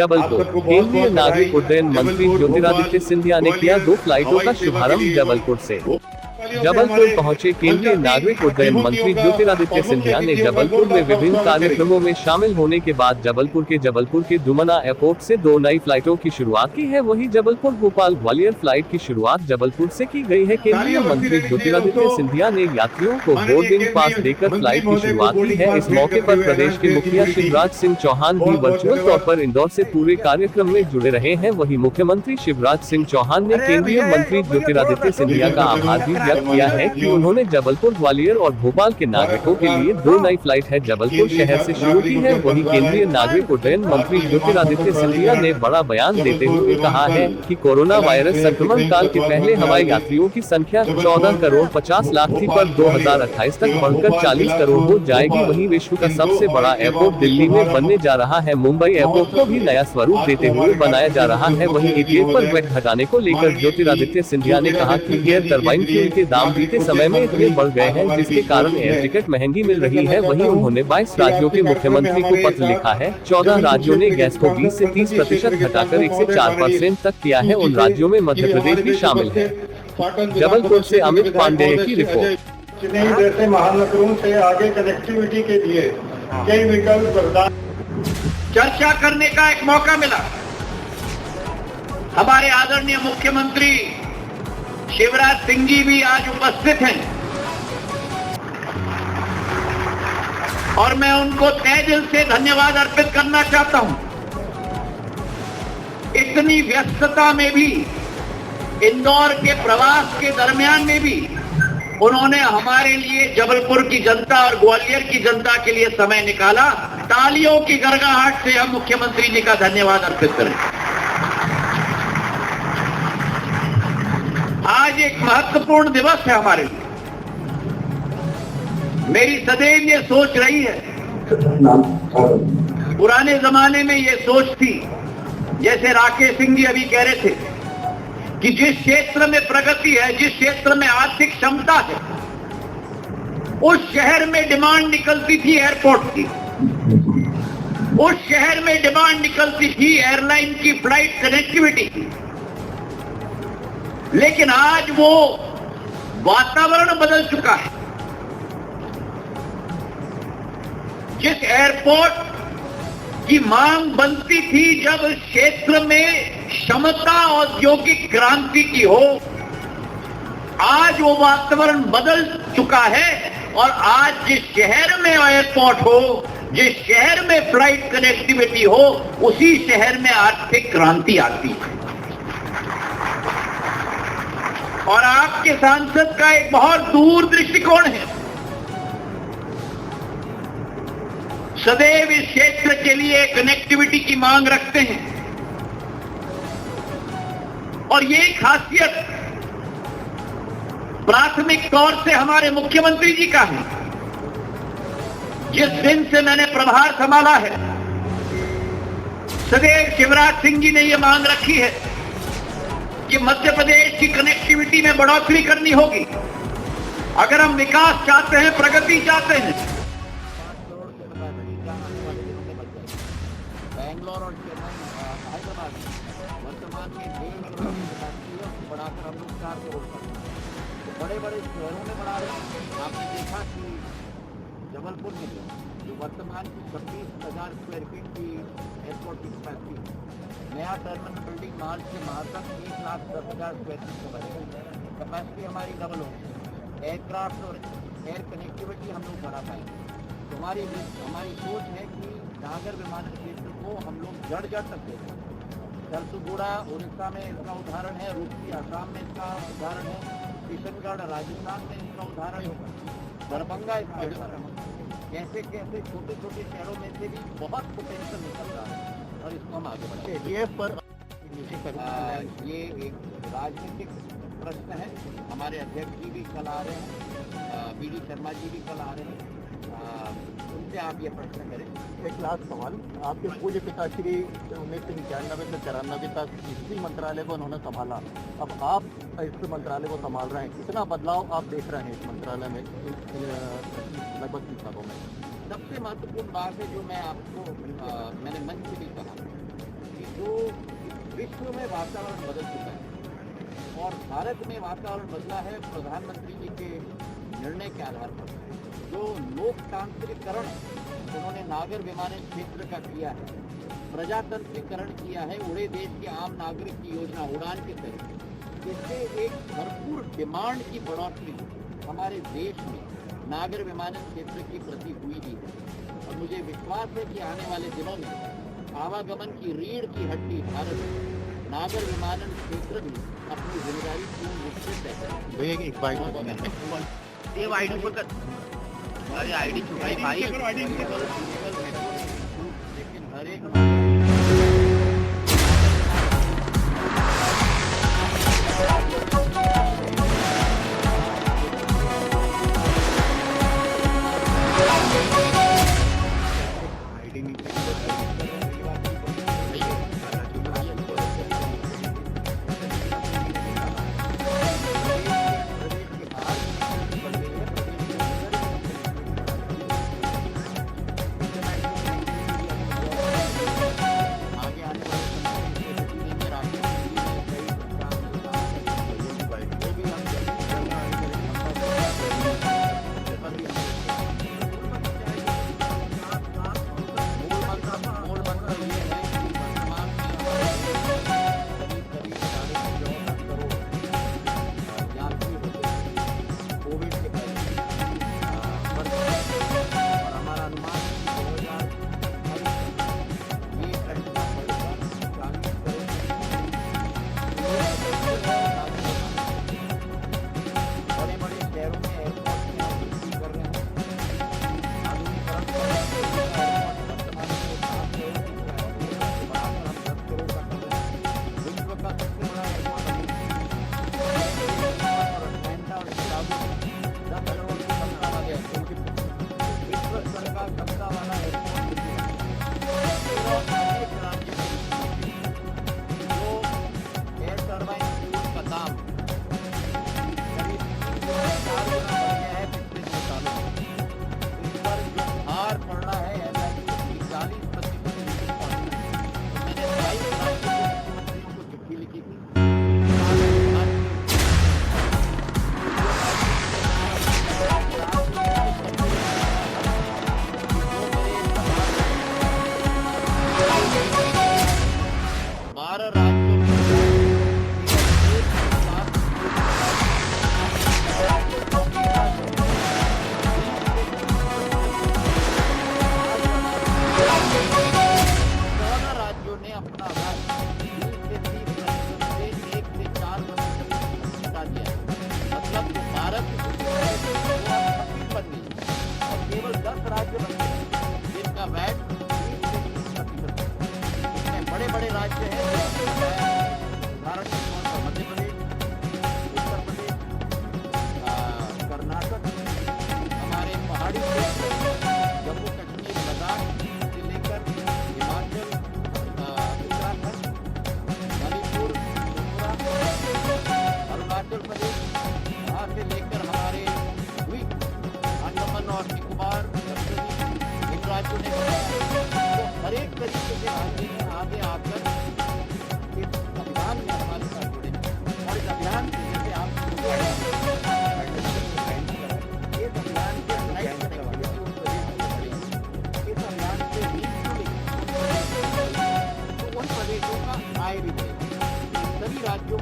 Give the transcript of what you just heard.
जबलपुर। केंद्रीय नागरिक उड्डयन मंत्री ज्योतिरादित्य सिंधिया ने किया 2 फ्लाइटों का शुभारंभ जबलपुर से। जबलपुर पहुंचे केंद्रीय नागरिक उड्डयन मंत्री ज्योतिरादित्य सिंधिया ने जबलपुर में विभिन्न कार्यक्रमों में शामिल होने के बाद जबलपुर के डुमना एयरपोर्ट से 2 नई फ्लाइटों की शुरुआत की है। वहीं जबलपुर भोपाल ग्वालियर फ्लाइट की शुरुआत जबलपुर से की गई है। केंद्रीय मंत्री ज्योतिरादित्य सिंधिया ने यात्रियों को बोर्डिंग पास देकर फ्लाइट की शुरुआत की है। इस मौके पर प्रदेश के मुखिया शिवराज सिंह चौहान भी वर्चुअल तौर पर इंदौर से पूरे कार्यक्रम में जुड़े रहे हैं। वहीं मुख्यमंत्री शिवराज सिंह चौहान ने केंद्रीय मंत्री ज्योतिरादित्य सिंधिया का आभार भी व्यक्त किया है कि उन्होंने जबलपुर ग्वालियर और भोपाल के नागरिकों के लिए 2 नई फ्लाइट है जबलपुर शहर से शुरू की है। वहीं केंद्रीय नागरिक उड्डयन मंत्री ज्योतिरादित्य सिंधिया ने बड़ा बयान देते हुए कहा है कि कोरोना वायरस संक्रमण काल के पहले हवाई यात्रियों की संख्या 14 करोड़ 50 लाख थी, पर 2028 तक बढ़कर 40 करोड़ हो जाएगी। वहीं विश्व का सबसे बड़ा एयरपोर्ट दिल्ली में बनने जा रहा है। मुंबई एयरपोर्ट को भी नया स्वरूप देते हुए बनाया जा रहा है। वहीं एटीएफ पर वैट घटाने को लेकर ज्योतिरादित्य सिंधिया ने कहा कि एयर टरबाइन फ्यूल के दाम बीते समय में इतने बढ़ गए हैं जिसके कारण एयर टिकट महंगी मिल रही है। वहीं उन्होंने 22 राज्यों के मुख्यमंत्री को पत्र लिखा है। 14 राज्यों ने गैस को 20 से 30% घटाकर 1 से 4% तक किया है। उन राज्यों में मध्य प्रदेश भी शामिल है। जबलपुर से अमित पांडेय की रिपोर्ट। चेन्नई जैसे महानगरों से आगे कनेक्टिविटी के लिए कई विकल्प प्रदान चर्चा करने का एक मौका मिला। हमारे आदरणीय मुख्यमंत्री शिवराज सिंह जी भी आज उपस्थित हैं और मैं उनको तहे दिल से धन्यवाद अर्पित करना चाहता हूं। इतनी व्यस्तता में भी, इंदौर के प्रवास के दरमियान में भी उन्होंने हमारे लिए जबलपुर की जनता और ग्वालियर की जनता के लिए समय निकाला। तालियों की गड़गड़ाहट से हम मुख्यमंत्री जी का धन्यवाद अर्पित करें। आज एक महत्वपूर्ण दिवस है हमारे लिए। मेरी सदैव ये सोच रही है, पुराने जमाने में ये सोच थी, जैसे राकेश सिंह जी अभी कह रहे थे, कि जिस क्षेत्र में प्रगति है, जिस क्षेत्र में आर्थिक क्षमता है, उस शहर में डिमांड निकलती थी एयरपोर्ट की, उस शहर में डिमांड निकलती थी एयरलाइन की फ्लाइट कनेक्टिविटी की। लेकिन आज वो वातावरण बदल चुका है। जिस एयरपोर्ट की मांग बनती थी जब क्षेत्र में क्षमता औद्योगिक क्रांति की हो, आज वो वातावरण बदल चुका है और आज जिस शहर में एयरपोर्ट हो, जिस शहर में फ्लाइट कनेक्टिविटी हो, उसी शहर में आर्थिक क्रांति आती है। और आपके सांसद का एक बहुत दूर दृष्टिकोण है। सदैव इस क्षेत्र के लिए कनेक्टिविटी की मांग रखते हैं और ये खासियत प्राथमिक तौर से हमारे मुख्यमंत्री जी का है। जिस दिन से मैंने प्रभार संभाला है, सदैव शिवराज सिंह जी ने यह मांग रखी है कि मध्य प्रदेश की कनेक्टिविटी में बढ़ोतरी करनी होगी। अगर हम विकास चाहते हैं, प्रगति चाहते हैं, बैंगलोर और चेन्नई हैदराबाद वर्तमान में 1.5 करोड़ की बढ़ाकर हम लोग 4 करोड़ तो बड़े बड़े शहरों में बढ़ा रहे हैं। आपने देखा कि जबलपुर में जो वर्तमान की 26,000 स्क्वायर फीट की एयरपोर्ट की कैपेसिटी, नया टर्मिनल बिल्डिंग मार्च से मार्च तक 1,10,000 स्क्वायर फीट का बढ़ेगा। कैपेसिटी हमारी डबल होगी। एयरक्राफ्ट और एयर कनेक्टिविटी हम लोग बढ़ा पाएंगे। तो हमारी सोच है कि नागर विमानन क्षेत्र को हम लोग जड़ तक देखें। झरसुगुड़ा उड़ीसा में इसका उदाहरण है, रुड़की असम में इसका उदाहरण है, किशनगढ़ राजस्थान में इसका उदाहरण है, दरभंगा इसका उदाहरण है। कैसे कैसे छोटे छोटे शहरों में से भी बहुत पोटेंशियल निकल रहा है और इसको हम आगे बढ़ाएंगे। पर ये एक राजनीतिक प्रश्न है। हमारे अध्यक्ष जी भी कल आ रहे हैं, बी डी शर्मा जी भी कल आ रहे हैं, उनसे आप ये प्रश्न करें। एक लास्ट सवाल, आपके पूज्य पिताश्री 1991 से 94 तक इसी मंत्रालय को उन्होंने संभाला, अब आप इस मंत्रालय को संभाल रहे हैं, कितना बदलाव आप देख रहे हैं इस मंत्रालय में लगभग 30 सालों में? सबसे महत्वपूर्ण बात है जो मैं आपको मैंने मंच से भी कहा तो विश्व में वातावरण बदल चुका है और भारत में वातावरण बदला है प्रधानमंत्री जी के निर्णय के आधार पर। जो लोकतांत्रिकरण उन्होंने नागर विमानन क्षेत्र का किया है, प्रजातंत्रीकरण किया है, उड़े देश के आम नागरिक की योजना उड़ान के तहत, इससे एक भरपूर डिमांड की बढ़ोतरी हमारे देश में नागर विमानन क्षेत्र के प्रति हुई ही है। और मुझे विश्वास है कि आने वाले दिनों में आवागमन की रीढ़ की हड्डी भारत नागर विमानन क्षेत्र भी अपनी जिम्मेदारी पूर्ण रूप से तय करेगा। भैया एक बाइक देव आईडी पकड़, अरे आईडी छुपाई भाई, लेकिन हर एक राज्यों